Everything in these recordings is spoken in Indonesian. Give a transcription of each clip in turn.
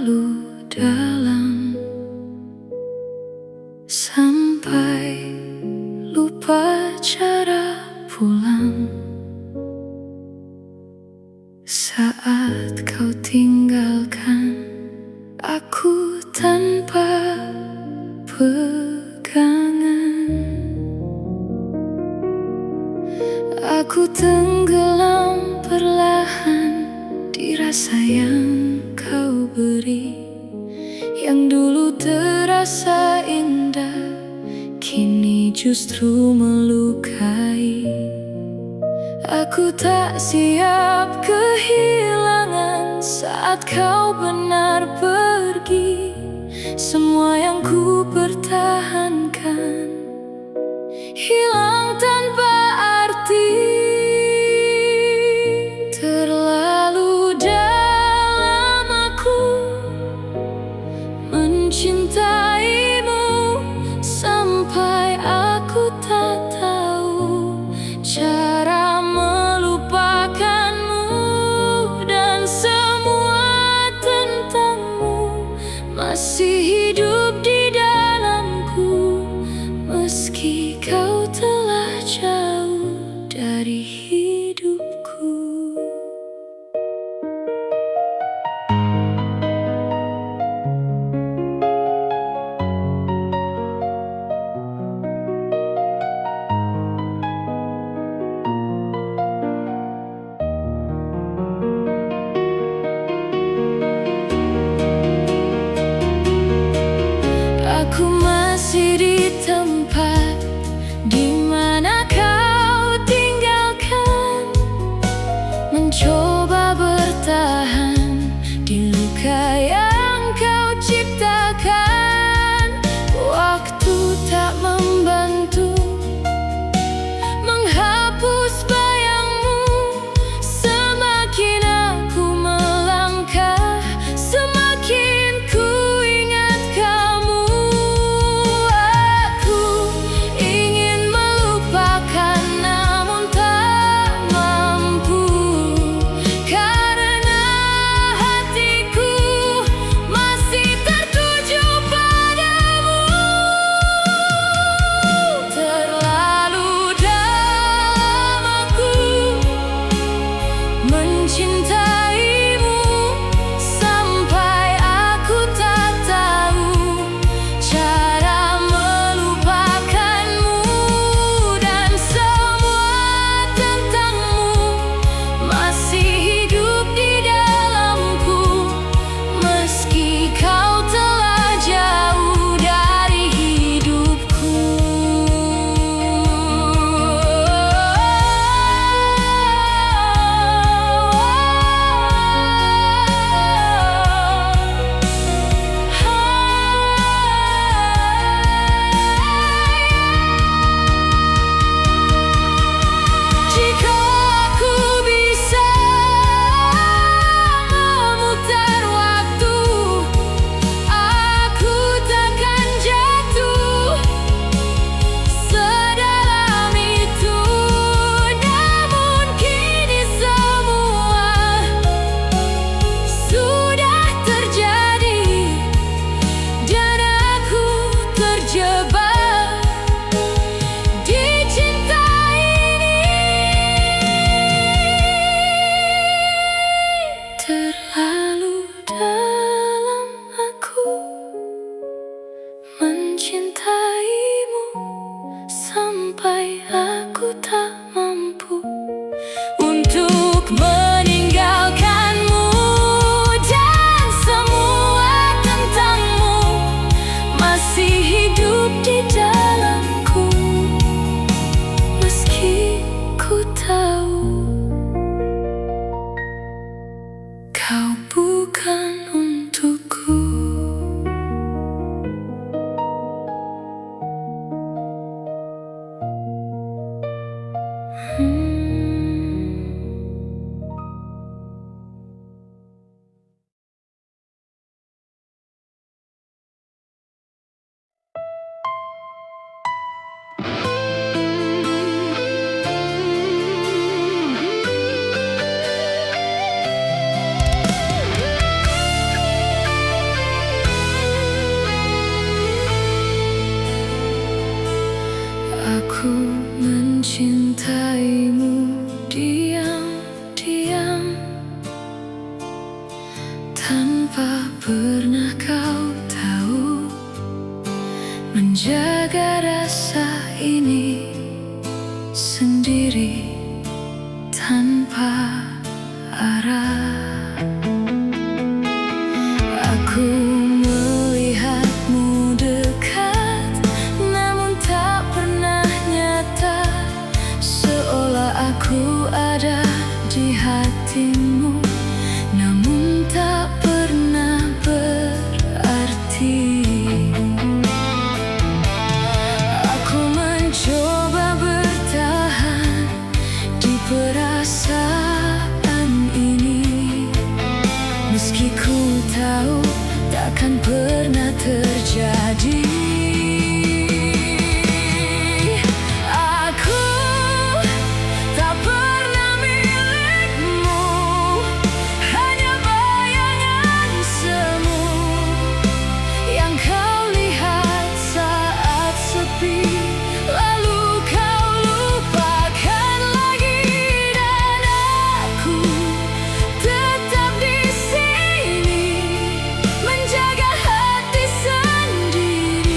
terlalu dalam sampai lupa cara pulang. Saat kau tinggalkan aku tanpa pegangan, aku tenggelam perlahan di rasa yang kau beri. Yang dulu terasa indah, kini justru melukai. Aku tak siap kehilangan saat kau benar pergi. Semua yang ku pertahankan hilang tanpa arti. Terlalu dalam aku mencintaimu sampai aku tak tahu cara melupakanmu, dan semua tentangmu masih hidup di dalamku, meski kau telah jauh dari hidupku. mencintaimu diam-diam, tanpa pernah kau tahu, menjaga rasa ini sendiri tanpa arah. Aku melihatmu dekat, namun tak pernah nyata, seolah aku ada di hatimu, namun tak pernah berarti. Aku mencoba bertahan di perasaan ini, meski ku tahu takkan pernah terjadi. Aku tak pernah milikmu, hanya bayangan semu yang kau lihat saat sepi, lalu kau lupakan lagi. Dan aku tetap di sini, menjaga hati sendiri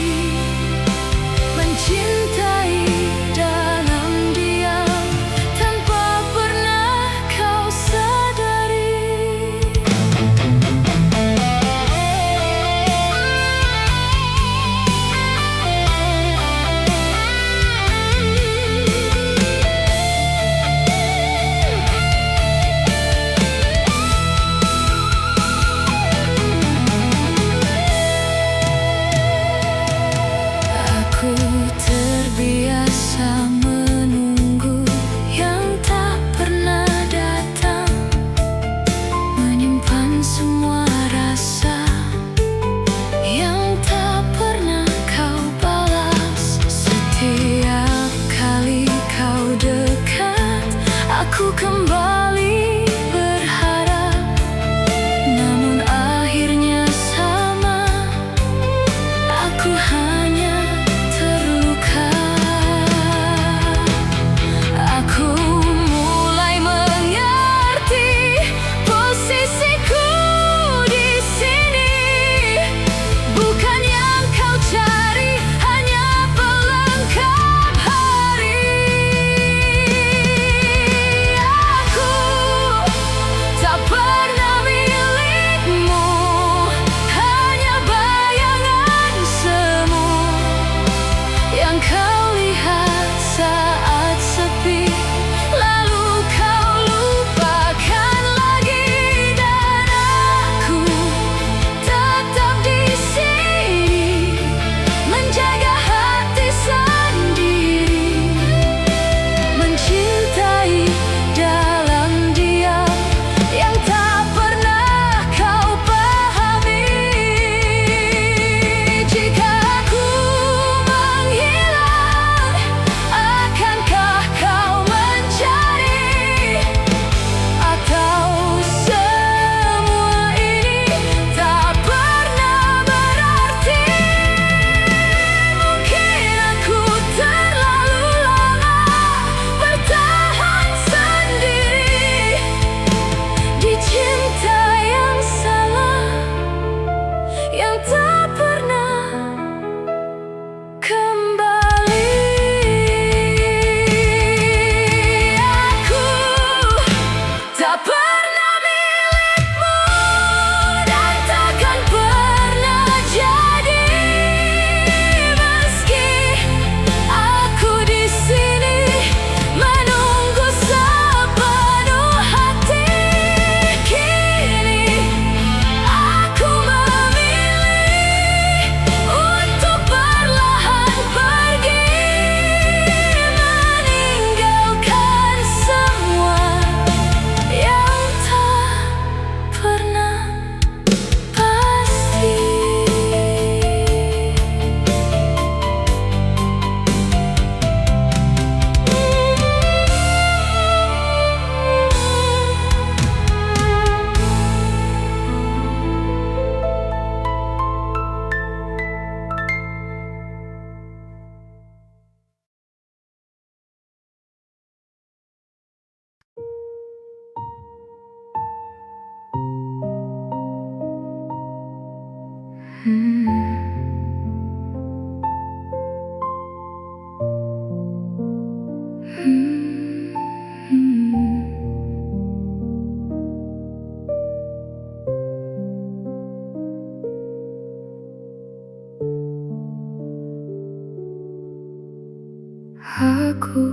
Aku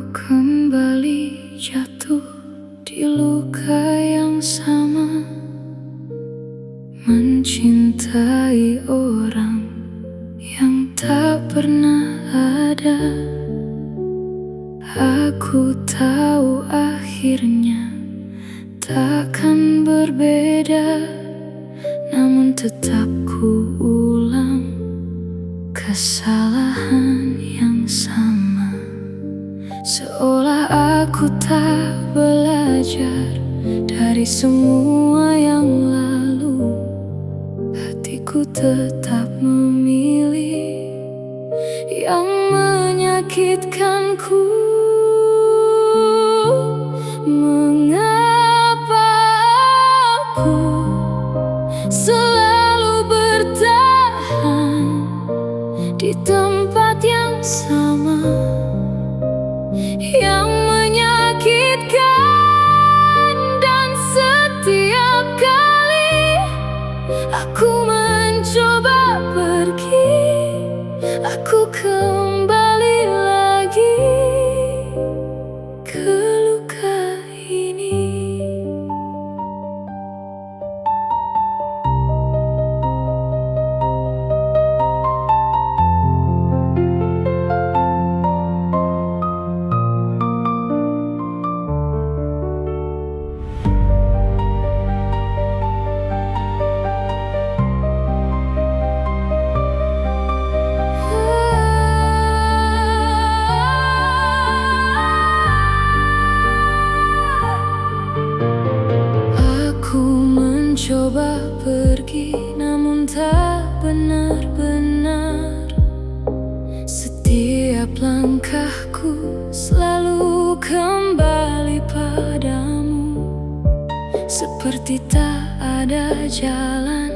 kembali jatuh di luka yang sama, mencintai orang yang tak pernah ada. Aku tahu akhirnya takkan berbeda, namun tetap ku ulang kesalahan yang sama. Seolah aku tak belajar dari semua yang lalu, hatiku tetap memilih yang menyakitkanku. Mengapa aku selalu bertahan di tempat yang sama, yang menyakitkan, dan setiap kali aku mencoba pergi, aku kembali lagi ke luka ini. Coba pergi, namun tak benar-benar. Setiap langkahku selalu kembali padamu, seperti tak ada jalan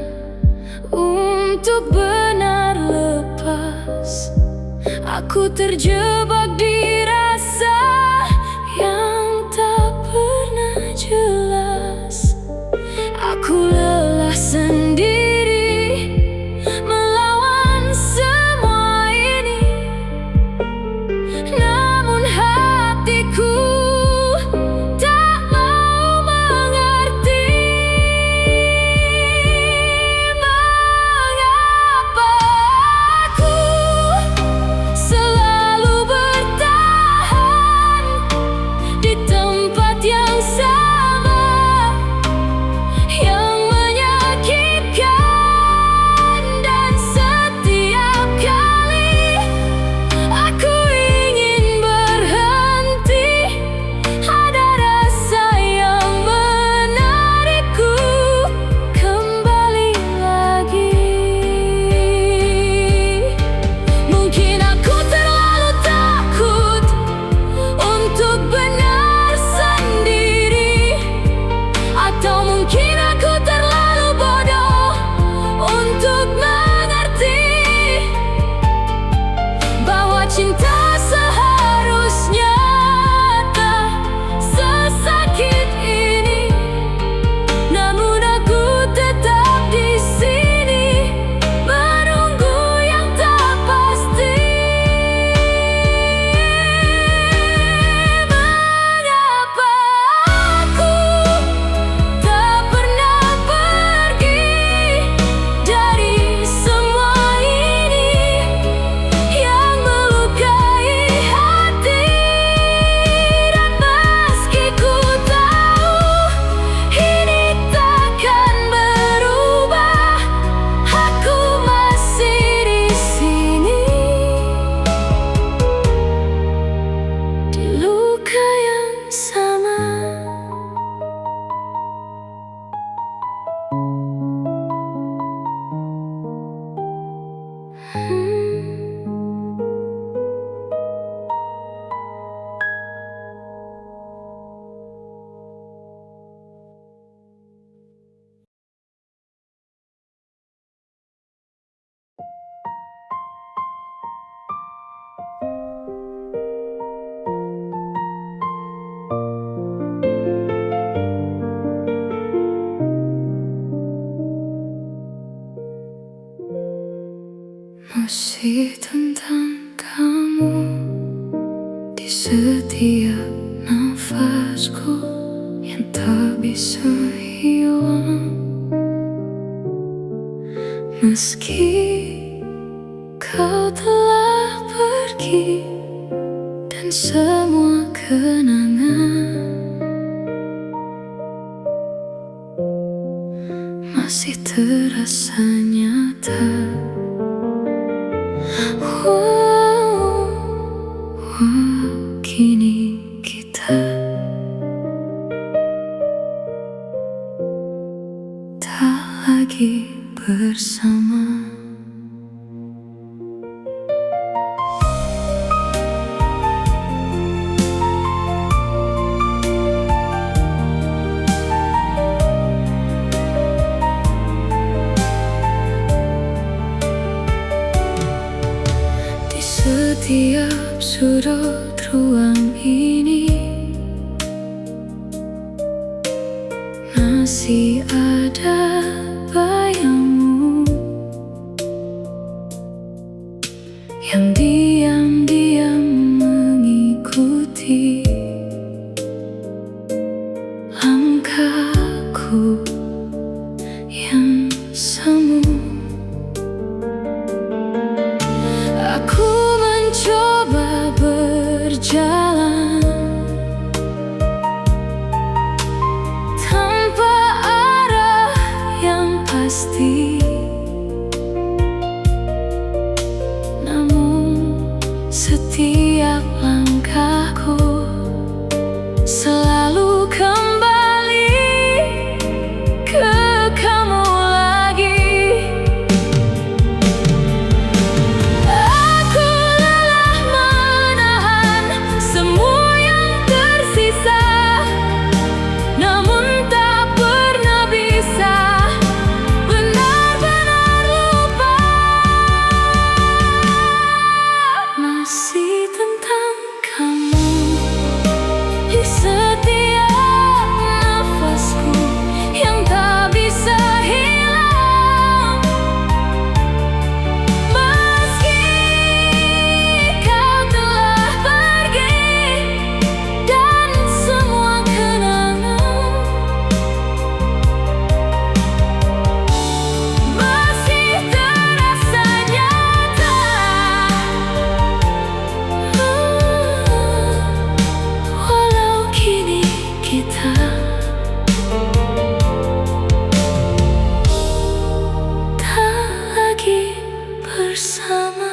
untuk benar lepas. Aku terjebak di rasa yang tak pernah jelas. Aku lelah sendiri melawan semua ini, namun hatiku tak mau mengerti. Mengapa aku selalu bertahan Masih tentang kamu di setiap nafasku yang tak bisa hilang. Meski kau telah pergi dan semua kenangan masih terasa nyata. Kini kita tak lagi bersama. Di setiap sudut ruang ini masih ada bayangmu yang diam-diam mengikuti langkahku yang semu. Aku mencoba berjalan tanpa arah yang pasti, namun setiap langkahku selalu kembali ke kamu lagi. Aku lelah menahan semua yang tersisa, namun tak pernah bisa benar-benar lupa. Masih tentang kamu di setiap nafasku yang tak bisa hilang. Meski kau telah pergi dan semua kenangan masih terasa nyata. Walau kini kita tak lagi bersama.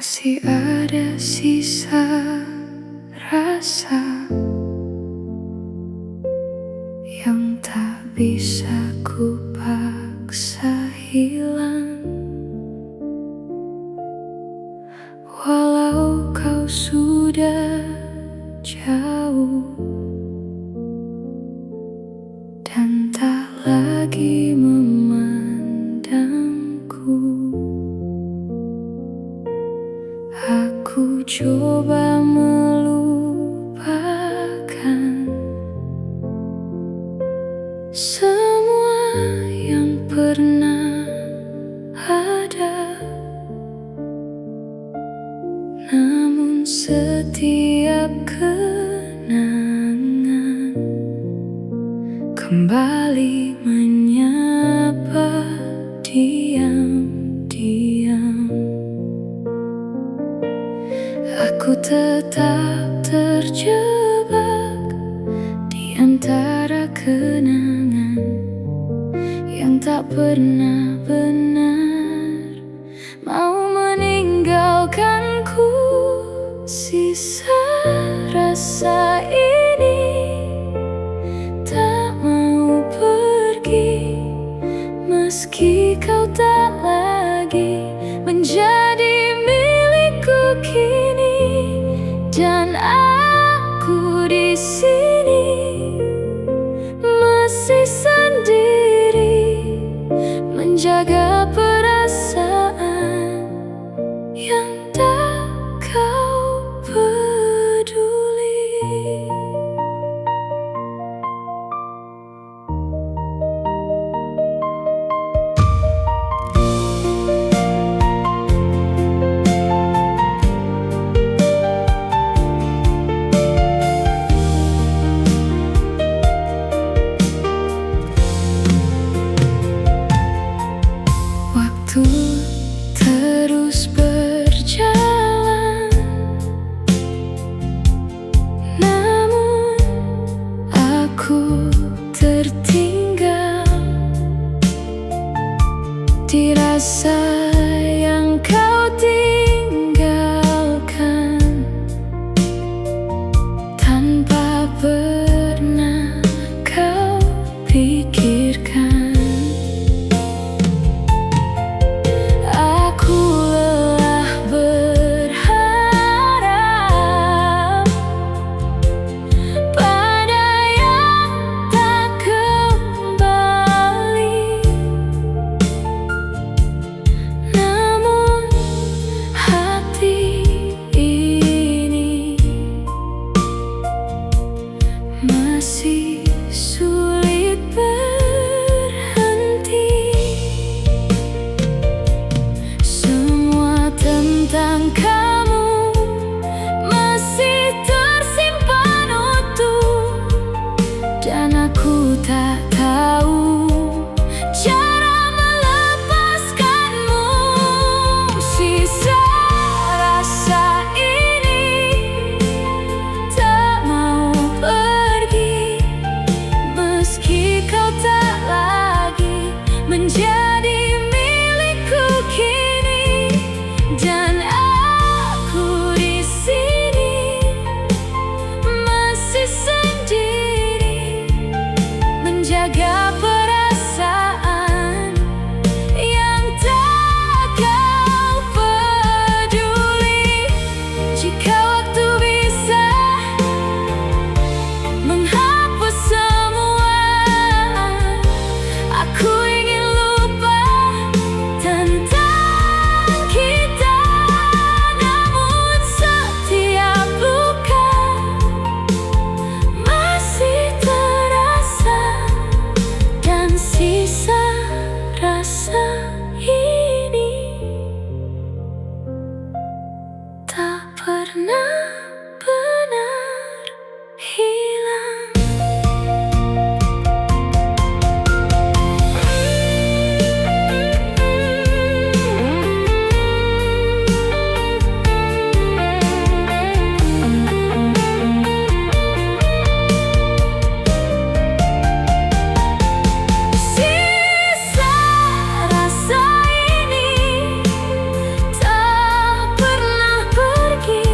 Masih ada sisa rasa yang tak bisa ku paksa hilang. Walau kau sudah jauh dan tak lagi memandangku, aku coba melupakan semua yang pernah ada. Namun setiap kenangan kembali menyapa diam-diam. Aku tetap terjebak di antara kenangan yang tak pernah benar mau meninggalkanku. Sisa rasa ini tak mau pergi, meski kau tak lagi menjadi milikku kini. Dan aku di sini masih sendiri, menjaga perasaan yang tak kau peduli. Waktu terus berjalan, namun aku tertinggal di rasa yang kau tinggalkan, tanpa pernah kau pikirkan. Masih sulit berhenti, semua tentang kamu masih tersimpan utuh, dan aku tak tahu cara melepaskanmu. Sisa rasa ini tak mau pergi, meski kau tak lagi menjadi milikku kini. Dan aku di sini masih sendiri, menjaga perasaan yang tak kau peduli. Jika waktu bisa menghapus semua, aku ingin lupa tentang kita. Namun setiap luka masih terasa, dan sisa rasa ini tak pernah benar hilang. Sisa rasa ini tak pernah pergi,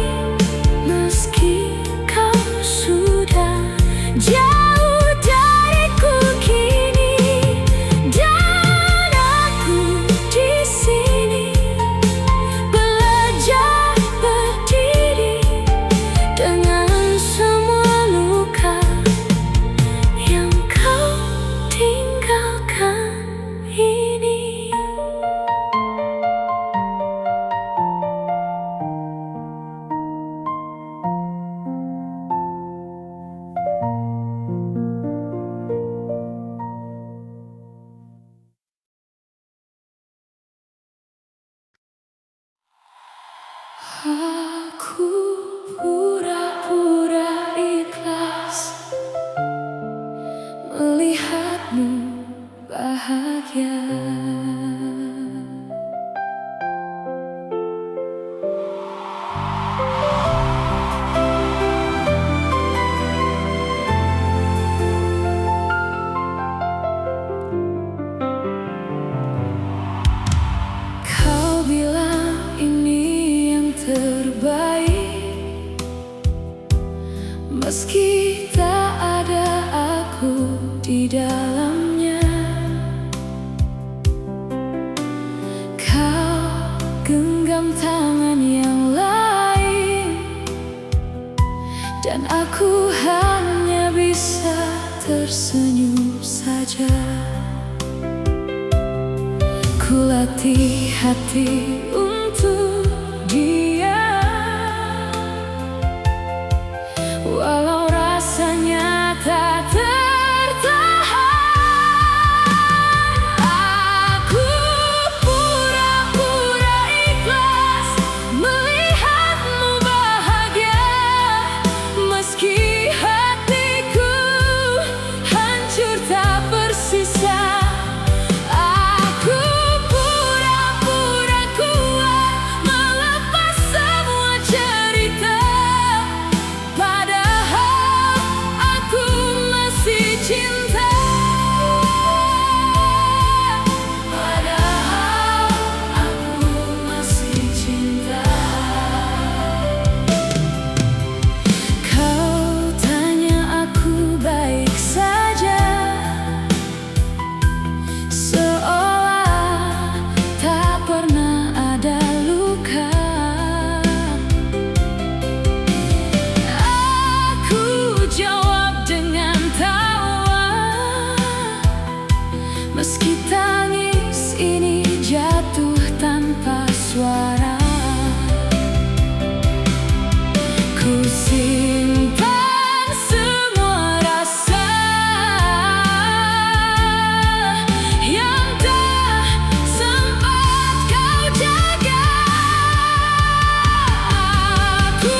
meski tak ada aku di dalamnya. Kau genggam tangan yang lain, dan aku hanya bisa tersenyum saja. Kulatih hati untuk dia, walau rasanya tak tertahan. Aku pura-pura ikhlas melihatmu bahagia, meski hatiku hancur tak bersisa. Meski tangis ini jatuh tanpa suara, ku simpan semua rasa yang tak sempat kau jaga. Aku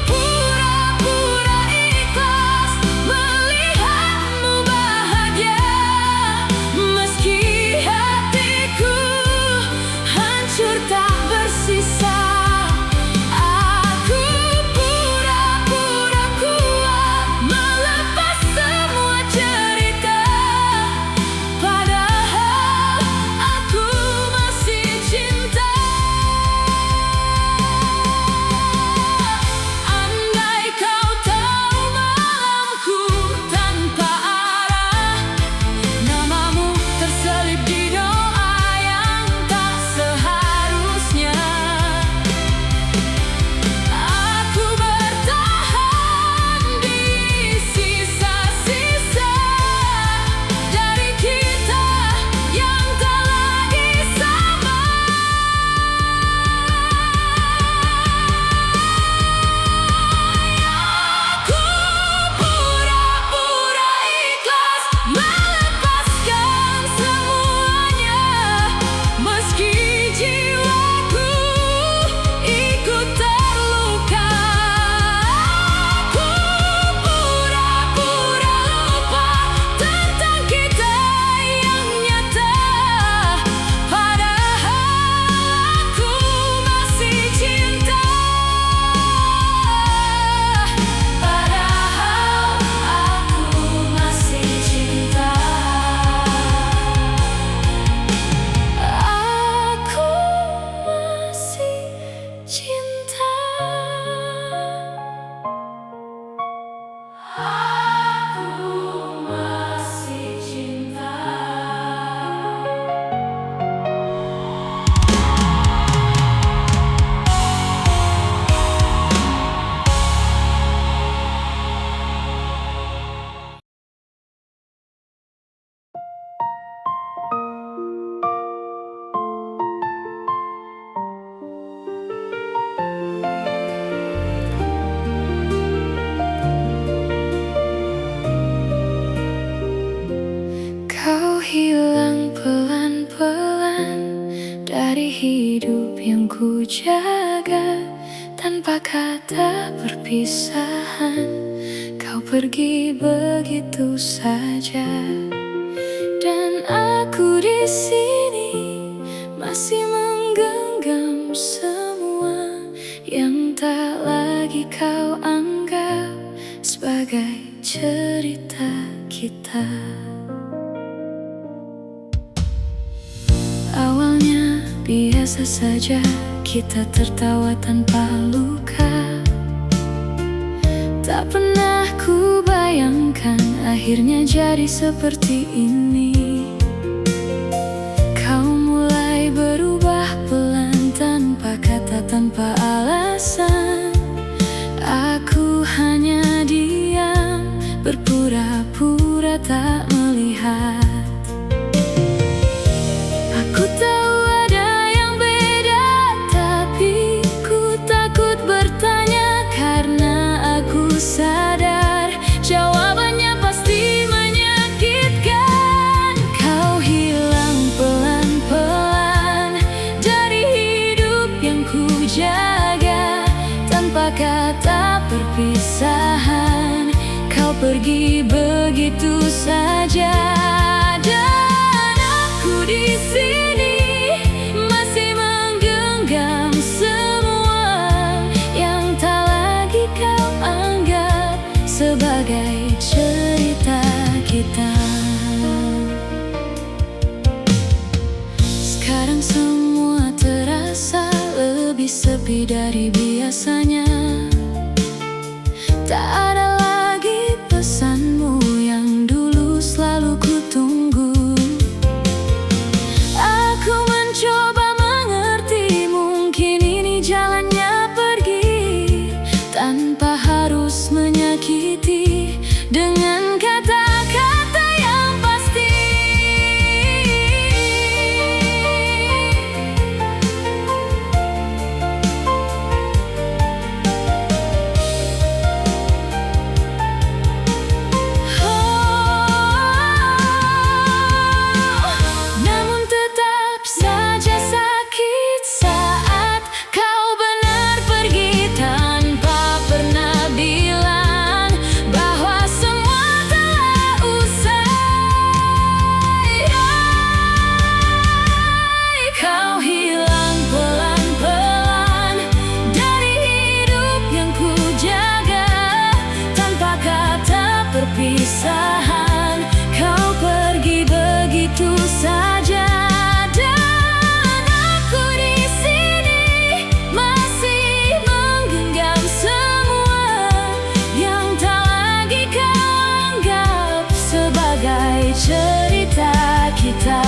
pura-pura ikhlas melihatmu bahagia, meski hatiku hancur tak bersisa. Aku pura-pura kuat melepas semua cerita, padahal aku masih cinta. Andai kau tahu malamku tanpa arah, namamu terselip di doa yang tak seharusnya. Aku bertahan di sisa-sisa dari kita yang tak lagi sama. Aku pura-pura ikhlas melepaskan semuanya, meski jiwaku ikut terluka. Aku pura-pura lupa tentang kita yang nyata, padahal aku masih cinta. Padahal aku masih cinta. Aku masih cinta. Aku masih cinta. Kau hilang pelan-pelan dari hidup yang ku jaga. Tanpa kata perpisahan, kau pergi begitu saja. Dan aku di sini masih menggenggam semua yang tak lagi kau anggap sebagai cerita kita. Awalnya biasa saja, kita tertawa tanpa luka, tak pernah akhirnya jadi seperti ini. Kau mulai berubah pelan, tanpa kata, tanpa alasan. Aku hanya diam, berpura-pura tak melihat. Aku tahu ada yang beda, tapi ku takut bertanya, karena aku sadar jawabannya pasti menyakitkan. Kau hilang pelan-pelan dari hidup yang ku jaga, tanpa kata perpisahan. Kau pergi begitu saja, dan aku di sini masih menggenggam semua yang tak lagi kau anggap sebagai cerita kita. Sekarang semua terasa lebih sepi dari biasanya. Tak ada lagi pesanmu yang dulu selalu ku tunggu. Aku mencoba mengerti, mungkin ini jalannya pergi, tanpa harus menyakiti dengan kata-kata yang pasti. Namun tetap saja sakit saat kau benar pergi, tanpa pernah bilang bahwa semua telah usai. Kau hilang pelan-pelan dari hidup yang ku jaga, tanpa kata perpisahan. Kau pergi begitu saja, dan aku di sini masih menggenggam semua yang tak lagi kau anggap sebagai cerita kita.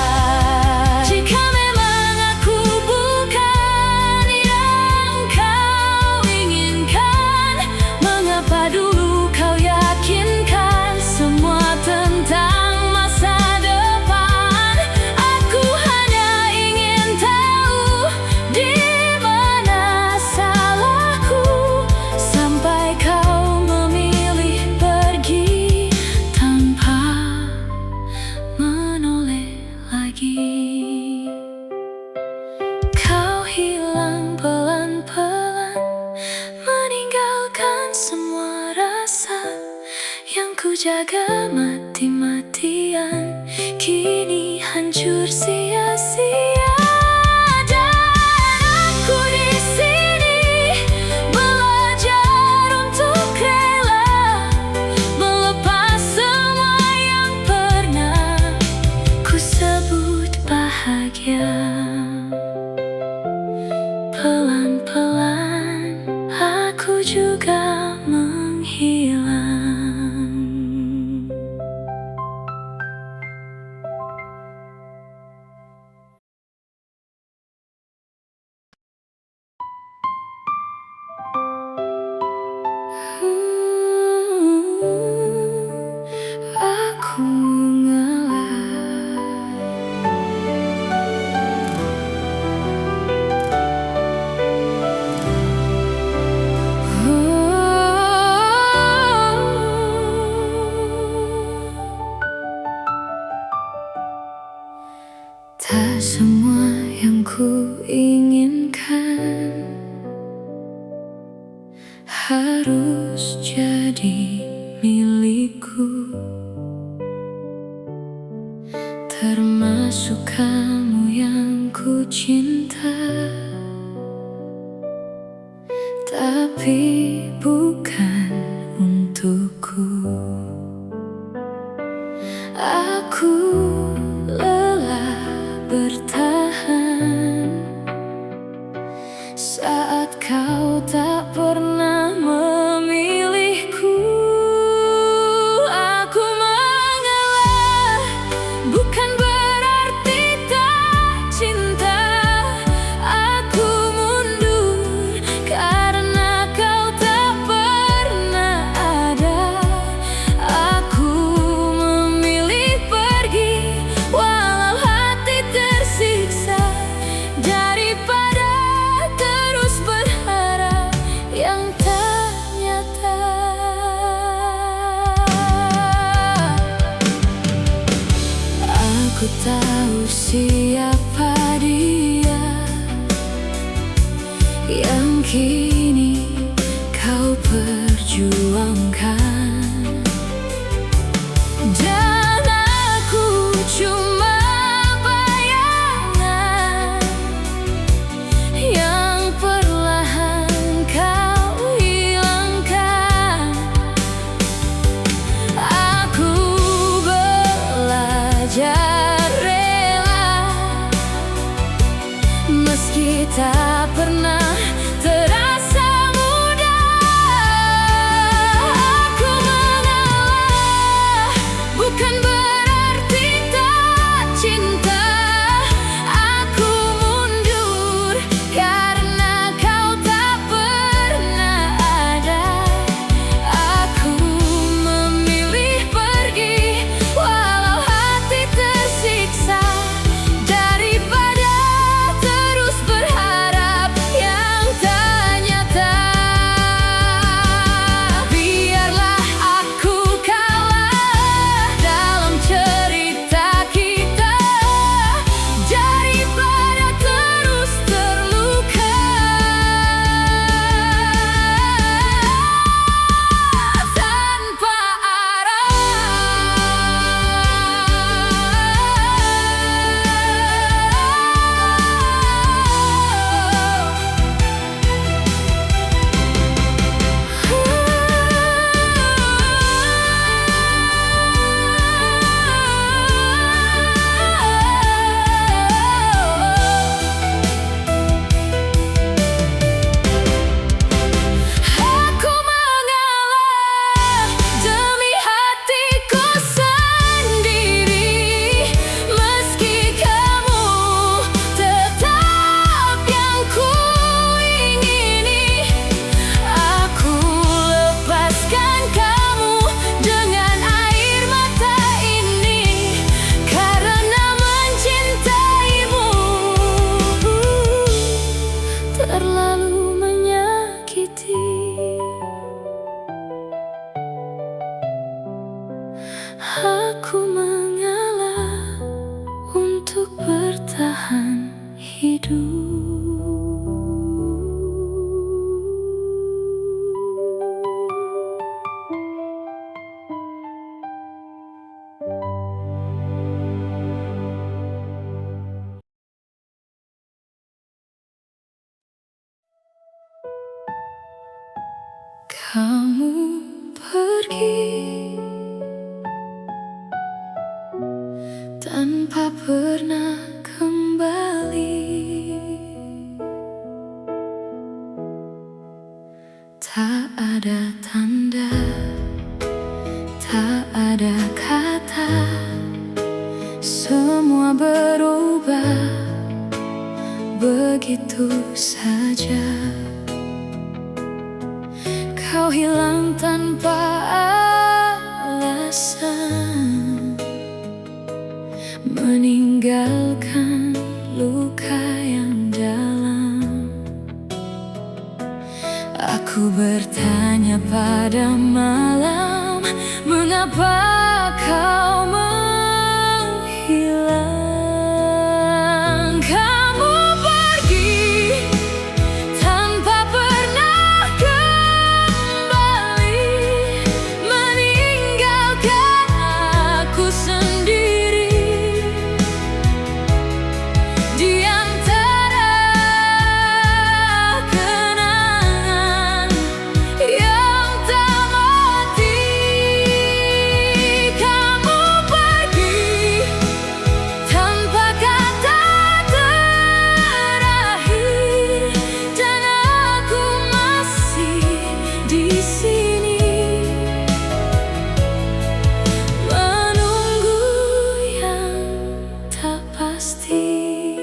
Jika memang aku bukan yang kau inginkan, mengapa dulu kau yakinkan semua tentang masa depan? Aku hanya ingin tahu di mana salahku, sampai kau memilih pergi tanpa menoleh lagi. Kau hilang pelan-pelan, meninggalkan semua rasa yang ku jaga mati-matian, kini hancur sia-sia. Dan aku di sini belajar untuk rela melepas semua yang pernah ku sebut bahagia. Pelan-pelan aku juga menghilang. Aku tak semua yang ku inginkan harus jadi milikku, termasuk kamu yang ku cinta. Tapi bukan untukku. Aku lelah bertahan saat kau tak pernah memilihku. Aku mata. Aku tahu siapa dia yang kini kau perjuangkan. Dan aku cuma bayangan yang perlahan kau hilangkan. Aku belajar rela meski tak pernah terasa mudah. Aku mengalah bukan berarti tak cinta. Aku mundur karena kau tak pernah ada. Aku memilih pergi walau hati tersiksa, daripada terus berharap yang tak nyata. Biarlah aku kalah dalam cerita kita, daripada terus terluka tanpa aku mengalah demi hatiku sendiri, meski kamu tetap yang kuingini. Aku lepaskan kamu dengan air mata ini, karena mencintaimu terlalu menyakiti. Aku mengalah untuk bertahan hidup. Kamu pergi tanpa pernah kembali. Tak ada tanda, tak ada kata, semua berubah begitu saja. Kau hilang tanpa alasan, meninggalkan luka yang dalam. Aku bertanya pada malam, mengapa kau menghilang? Kamu pergi tanpa pernah kembali, meninggalkan aku sendiri di antara kenangan yang tak mati. Kamu pergi tanpa kata terakhir, dan aku masih di sini menunggu yang tak pasti.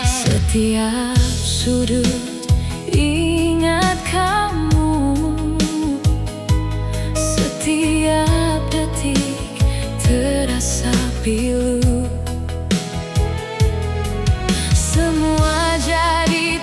Setiap sudut ingat kamu, setiap detik terasa pilu. Semua jadi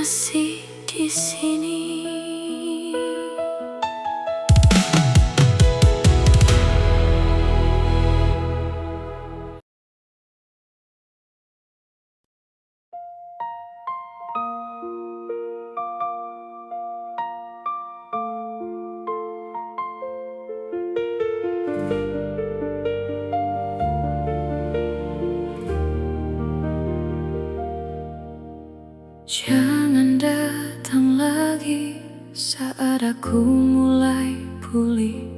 masih di sini. Jangan datang lagi saat aku mulai pulih.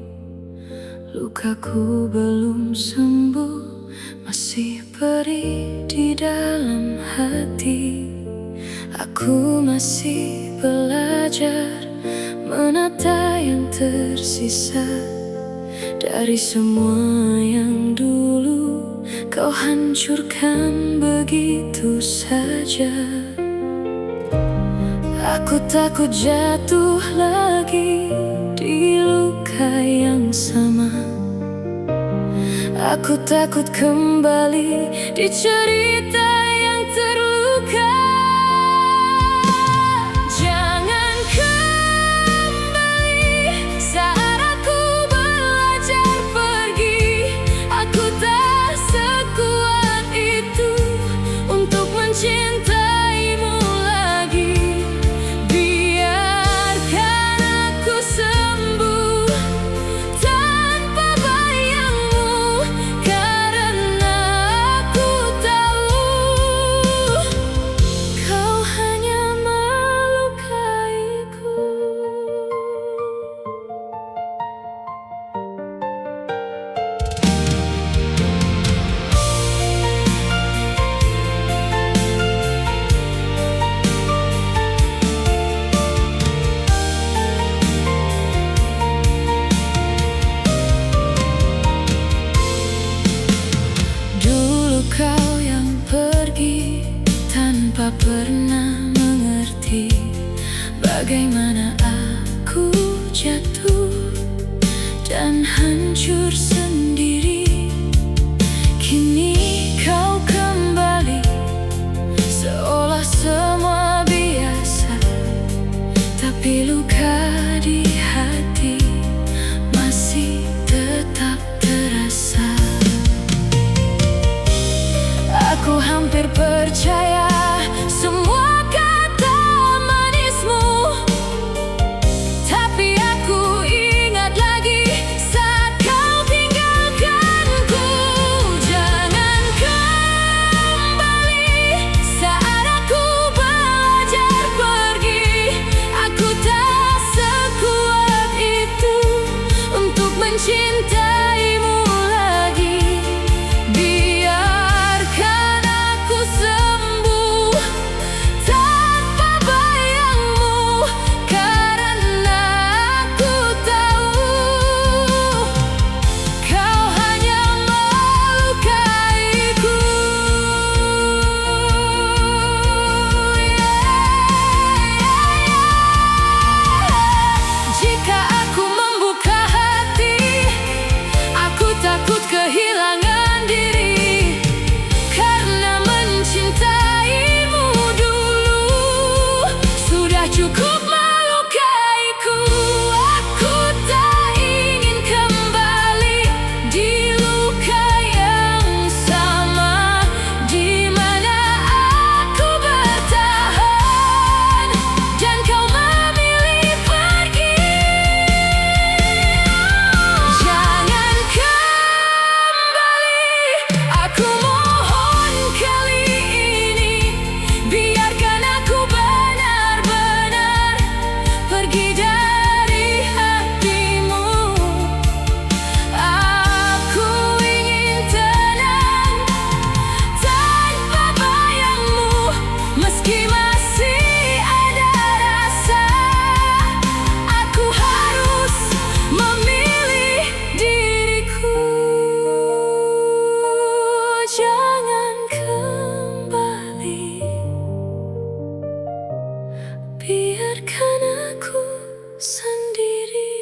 Lukaku belum sembuh, masih perih di dalam hati. Aku masih belajar menata yang tersisa dari semua yang dulu kau hancurkan begitu saja. Aku takut jatuh lagi di luka yang sama. Aku takut kembali di cerita yang terluka. Jangan kembali saat aku belajar pergi. Aku tak sekuat itu untuk mencintaimu lagi. Biarkan aku sembuh tanpa bayangmu, karena aku tahu kau hanya melukaiku. Dulu kau yang pergi tanpa pernah mengerti bagaimana aku jatuh dan hancur sendiri. Kini kau kembali seolah semua biasa, tapi luka di hati masih tetap terasa. Aku hampir percaya semua kata manismu, tapi aku ingat lagi saat kau tinggalkanku. Jangan kembali saat aku belajar pergi. Aku tak sekuat itu untuk mencintaimu lagi. Biarkan aku sembuh tanpa bayangmu, karena aku tahu kau hanya melukaiku. Jika aku membuka hati, aku takut kehilangan diri, karena mencintaimu dulu sudah cukup melukaiku. Aku tak ingin kembali di luka yang sama, di mana aku bertahan dan kau memilih pergi. Jangan kembali, aku mohon kali ini. Biarkan aku benar-benar pergi dari hatimu. Aku ingin tenang tanpa bayangmu, meski masih ada rasa. Aku harus memilih diriku. Jangan kembali, biarkan aku sendiri.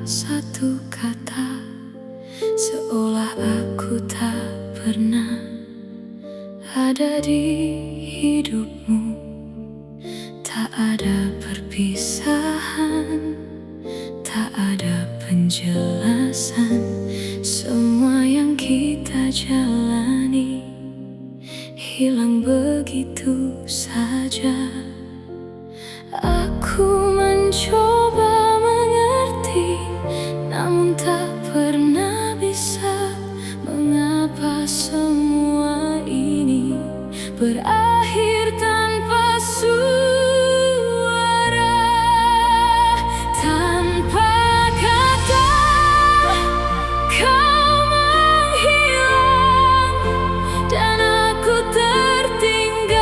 satu kata, seolah aku tak pernah ada di hidupmu. Tak ada perpisahan, tak ada penjelasan. Semua yang kita jalani hilang begitu saja. Aku mencoba mengerti, namun tak pernah bisa. Mengapa semua ini berakhir tanpa suara, tanpa kata? Kau menghilang dan aku tertinggal.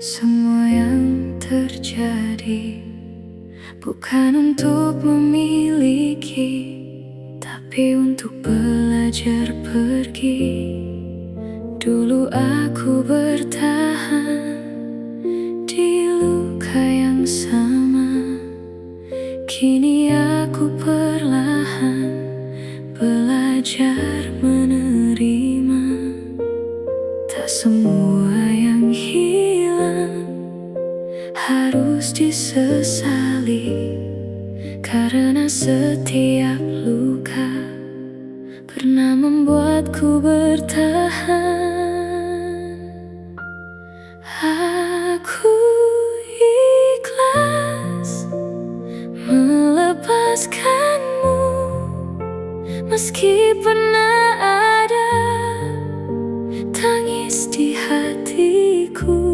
Semua yang terjadi bukan untuk memiliki, tapi untuk belajar pergi. Dulu aku bertahan di luka yang sama, kini aku perlahan belajar menerima. Tak semua yang hilang harus disesali, karena setiap luka pernah membuatku bertahan. Aku ikhlas melepaskanmu, meski pernah ada tangis di hatiku.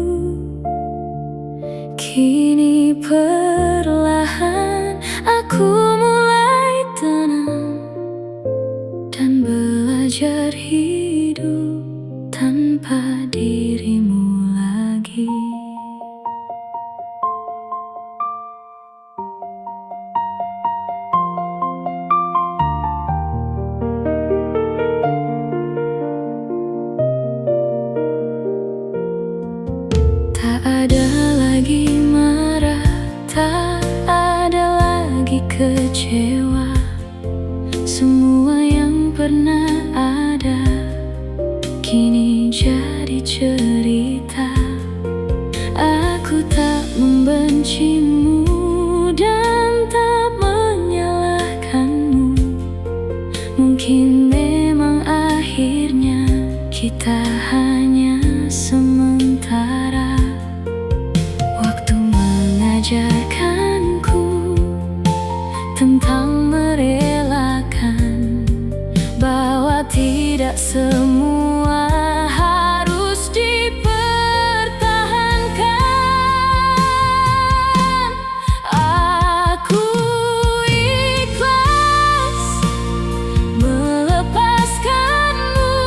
Kini perlahan aku mulai tenang dan belajar hidup tanpa dirimu lagi. Tak ada lagi marah, tak ada lagi kecewa. Semua yang pernah ada kini jadi cerita. Aku tak membencimu dan tak menyalahkanmu. Mungkin memang akhirnya kita hanya sementara. Waktu mengajarkanku tentang merelakan, bahwa tidak semua harus dipertahankan. Aku ikhlas melepaskanmu,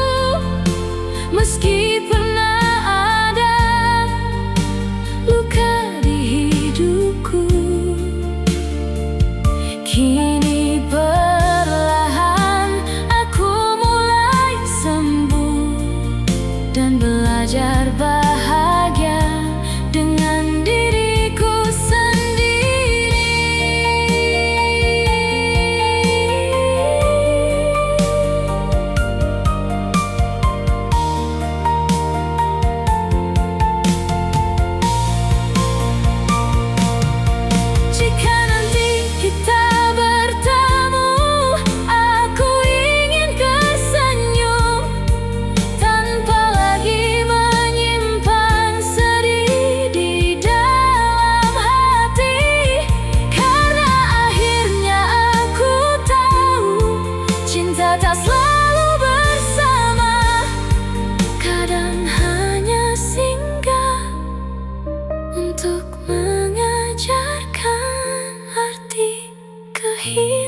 meski pernah ada luka di hidupku. Kini perlahan aku mulai sembuh dan belajar bahagia dengan diriku sendiri. Jika nanti kita bertemu, aku ingin tersenyum tanpa lagi menyimpan sedih di dalam hati. Karena akhirnya aku tahu cinta tak selalu bersama, kadang hanya singgah untuk mengajarkan arti kehidupan.